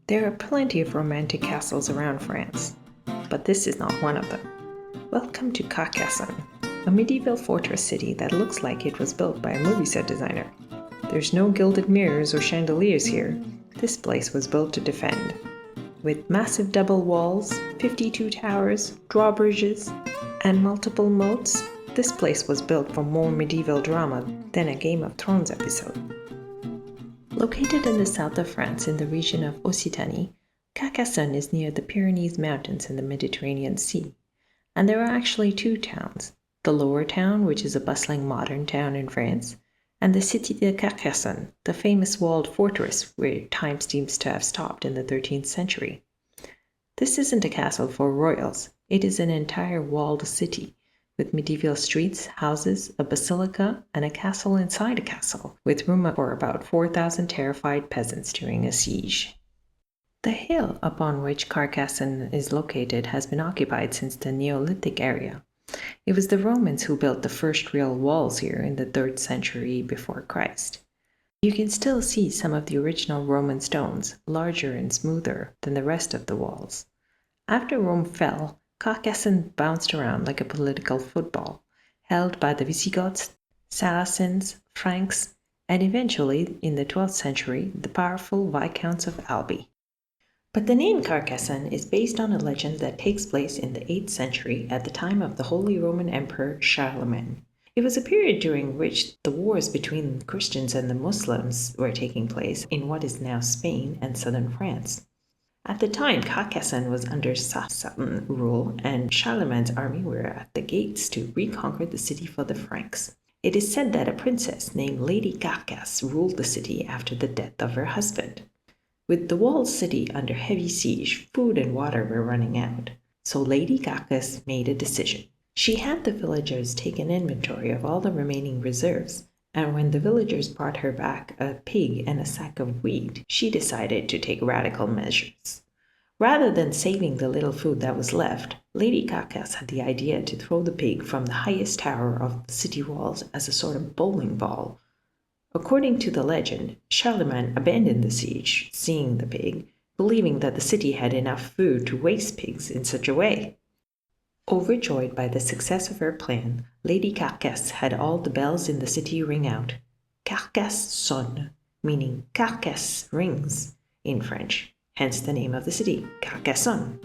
There are plenty of romantic castles around France, but this is not one of them. Welcome to Carcassonne, a medieval fortress city that looks like it was built by a movie set designer. There's no gilded mirrors or chandeliers here. This place was built to defend. With massive double walls, 52 towers, drawbridges, and multiple moats, this place was built for more medieval drama than a Game of Thrones episode. Located in the south of France in the region of Occitanie, Carcassonne is near the Pyrenees Mountains and the Mediterranean Sea. And there are actually two towns, the lower town, which is a bustling modern town in France, and the Cité de Carcassonne, the famous walled fortress where time seems to have stopped in the 13th century. This isn't a castle for royals, it is an entire walled city, with medieval streets, houses, a basilica, and a castle inside a castle, with room for about 4,000 terrified peasants during a siege. The hill upon which Carcassonne is located has been occupied since the Neolithic era. It was the Romans who built the first real walls here in the 3rd century before Christ. You can still see some of the original Roman stones, larger and smoother than the rest of the walls. After Rome fell, Carcassonne bounced around like a political football, held by the Visigoths, Saracens, Franks, and eventually, in the 12th century, the powerful Viscounts of Albi. But the name Carcassonne is based on a legend that takes place in the 8th century at the time of the Holy Roman Emperor Charlemagne. It was a period during which the wars between Christians and the Muslims were taking place in what is now Spain and southern France. At the time, Carcassonne was under Sassanid rule, and Charlemagne's army were at the gates to reconquer the city for the Franks. It is said that a princess named Lady Carcasse ruled the city after the death of her husband. With the walled city under heavy siege, food and water were running out, so Lady Carcasse made a decision. She had the villagers take an inventory of all the remaining reserves, and when the villagers brought her back a pig and a sack of wheat, she decided to take radical measures. Rather than saving the little food that was left, Lady Carcasse had the idea to throw the pig from the highest tower of the city walls as a sort of bowling ball. According to the legend, Charlemagne abandoned the siege, seeing the pig, believing that the city had enough food to waste pigs in such a way. Overjoyed by the success of her plan, Lady Carcasse had all the bells in the city ring out. Carcassonne, meaning Carcasse rings in French, hence the name of the city, Carcassonne.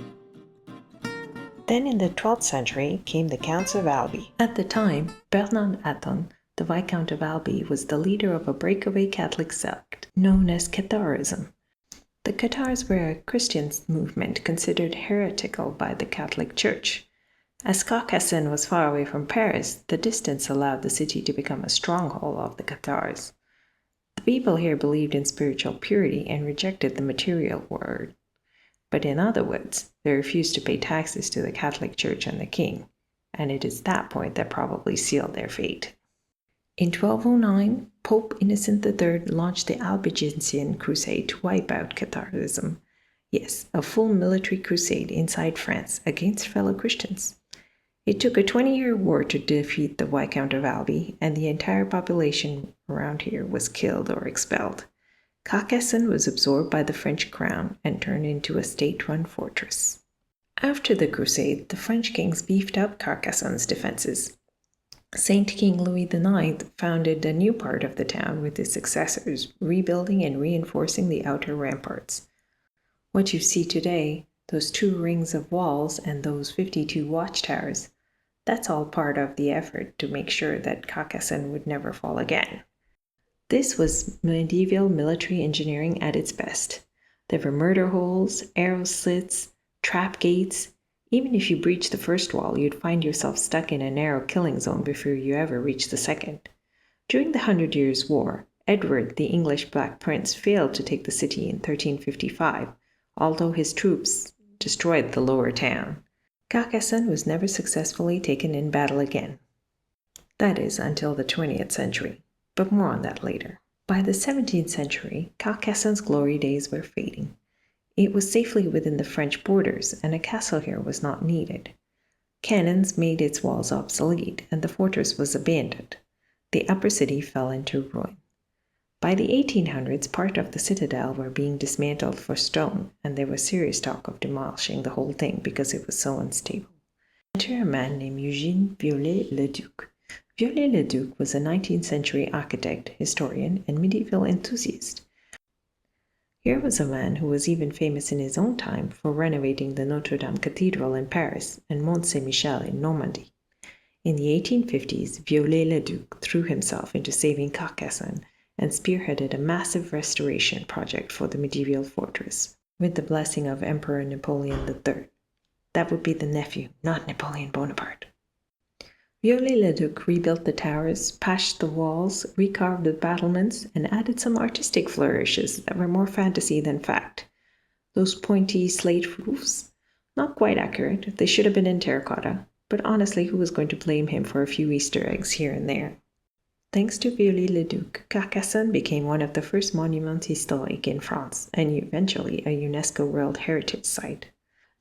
Then in the 12th century came the Counts of Albi. At the time, Bernard Hatton, the Viscount of Albi, was the leader of a breakaway Catholic sect known as Catharism. The Cathars were a Christian movement considered heretical by the Catholic Church. As Carcassonne was far away from Paris, the distance allowed the city to become a stronghold of the Cathars. The people here believed in spiritual purity and rejected the material world. But in other words, they refused to pay taxes to the Catholic Church and the king, and it is that point that probably sealed their fate. In 1209, Pope Innocent III launched the Albigensian Crusade to wipe out Catharism. Yes, a full military crusade inside France against fellow Christians. It took a 20-year war to defeat the Viscount of Albi, and the entire population around here was killed or expelled. Carcassonne was absorbed by the French crown and turned into a state-run fortress. After the crusade, the French kings beefed up Carcassonne's defenses. Saint King Louis IX founded a new part of the town with his successors, rebuilding and reinforcing the outer ramparts. What you see today, those 2 rings of walls and those 52 watchtowers, that's all part of the effort to make sure that Carcassonne would never fall again. This was medieval military engineering at its best. There were murder holes, arrow slits, trap gates. Even if you breached the first wall, you'd find yourself stuck in a narrow killing zone before you ever reached the second. During the 100 Years' War, Edward, the English Black Prince, failed to take the city in 1355, although his troops destroyed the lower town. Carcassonne was never successfully taken in battle again. That is, until the 20th century, but more on that later. By the 17th century, Carcassonne's glory days were fading. It was safely within the French borders, and a castle here was not needed. Cannons made its walls obsolete, and the fortress was abandoned. The upper city fell into ruin. By the 1800s, part of the citadel were being dismantled for stone, and there was serious talk of demolishing the whole thing because it was so unstable. Enter a man named Eugène Viollet-le-Duc. Viollet-le-Duc was a 19th century architect, historian, and medieval enthusiast. Here was a man who was even famous in his own time for renovating the Notre Dame Cathedral in Paris and Mont Saint-Michel in Normandy. In the 1850s, Viollet-le-Duc threw himself into saving Carcassonne and spearheaded a massive restoration project for the medieval fortress, with the blessing of Emperor Napoleon III. That would be the nephew, not Napoleon Bonaparte. Viollet-le-Duc rebuilt the towers, patched the walls, recarved the battlements, and added some artistic flourishes that were more fantasy than fact. Those pointy slate roofs? Not quite accurate, they should have been in terracotta, but honestly, who was going to blame him for a few Easter eggs here and there? Thanks to Viollet-le-Duc, Carcassonne became one of the first monuments historiques in France, and eventually a UNESCO World Heritage Site.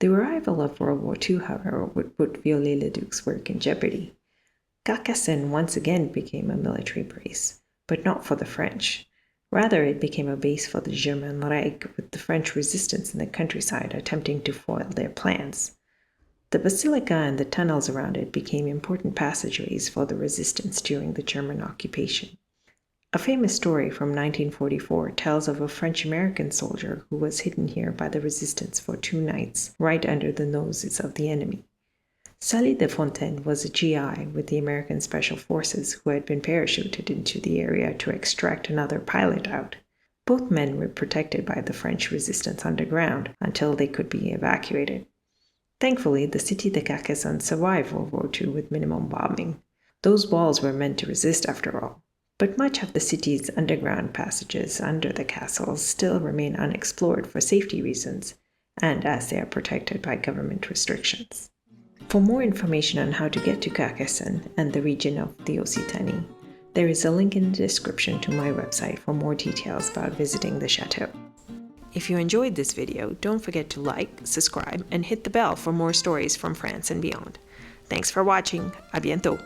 The arrival of World War II, however, would put Viollet-le-Duc's work in jeopardy. Carcassonne once again became a military base, but not for the French. Rather, it became a base for the German Reich, with the French resistance in the countryside attempting to foil their plans. The basilica and the tunnels around it became important passageways for the resistance during the German occupation. A famous story from 1944 tells of a French-American soldier who was hidden here by the resistance for 2 nights, right under the noses of the enemy. Sully de Fontaine was a GI with the American Special Forces who had been parachuted into the area to extract another pilot out. Both men were protected by the French resistance underground until they could be evacuated. Thankfully, the Cité de Carcassonne survived World War II with minimum bombing. Those walls were meant to resist after all. But much of the city's underground passages under the castles still remain unexplored for safety reasons, and as they are protected by government restrictions. For more information on how to get to Carcassonne and the region of the Occitanie, there is a link in the description to my website for more details about visiting the chateau. If you enjoyed this video, don't forget to like, subscribe, and hit the bell for more stories from France and beyond. Thanks for watching. À bientôt.